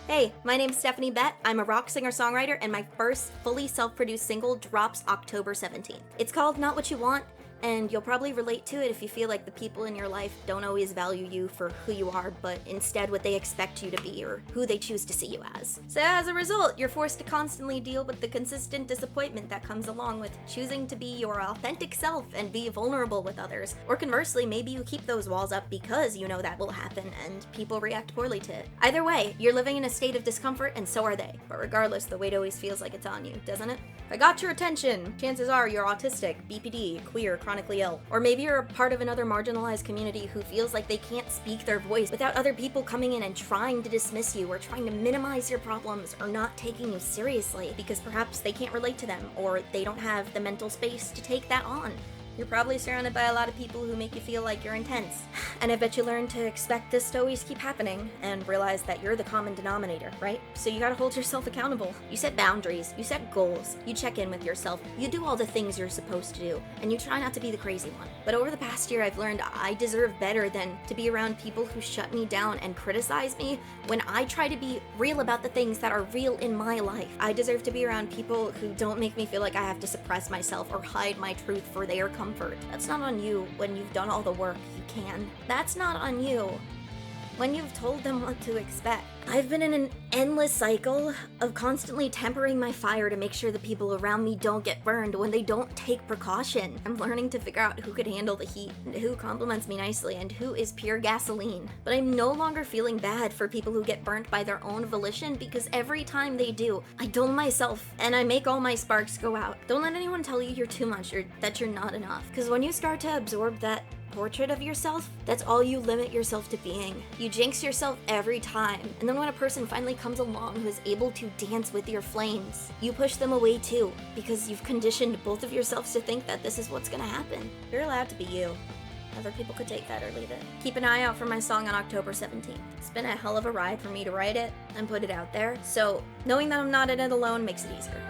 Hey, my name's Stephanie Bett. I'm a rock singer-songwriter, and my first fully self-produced single drops October 17th. It's called Not What You Want, and you'll probably relate to it if you feel like the people in your life don't always value you for who you are, but instead what they expect you to be or who they choose to see you as. So as a result, you're forced to constantly deal with the consistent disappointment that comes along with choosing to be your authentic self and be vulnerable with others. Or conversely, maybe you keep those walls up because you know that will happen and people react poorly to it. Either way, you're living in a state of discomfort and so are they. But regardless, the weight always feels like it's on you, doesn't it? If I got your attention, chances are you're autistic, BPD, queer, chronically ill. Or maybe you're a part of another marginalized community who feels like they can't speak their voice without other people coming in and trying to dismiss you or trying to minimize your problems or not taking you seriously because perhaps they can't relate to them or they don't have the mental space to take that on. You're probably surrounded by a lot of people who make you feel like you're intense. And I bet you learn to expect this to always keep happening and realize that you're the common denominator, right? So you gotta hold yourself accountable. You set boundaries, you set goals, you check in with yourself, you do all the things you're supposed to do, and you try not to be the crazy one. But over the past year, I've learned I deserve better than to be around people who shut me down and criticize me when I try to be real about the things that are real in my life. I deserve to be around people who don't make me feel like I have to suppress myself or hide my truth for their comfort. That's not on you when you've done all the work you can. That's not on you when you've told them what to expect. I've been in an endless cycle of constantly tempering my fire to make sure the people around me don't get burned when they don't take precaution. I'm learning to figure out who could handle the heat, and who compliments me nicely, and who is pure gasoline. But I'm no longer feeling bad for people who get burnt by their own volition because every time they do, I dull myself and I make all my sparks go out. Don't let anyone tell you you're too much or that you're not enough. Because when you start to absorb that portrait of yourself, that's all you limit yourself to being. You jinx yourself every time. And then when a person finally comes along who is able to dance with your flames, you push them away too, because you've conditioned both of yourselves to think that this is what's gonna happen. You're allowed to be you. Other people could take that or leave it. Keep an eye out for my song on October 17th. It's been a hell of a ride for me to write it and put it out there, so knowing that I'm not in it alone makes it easier.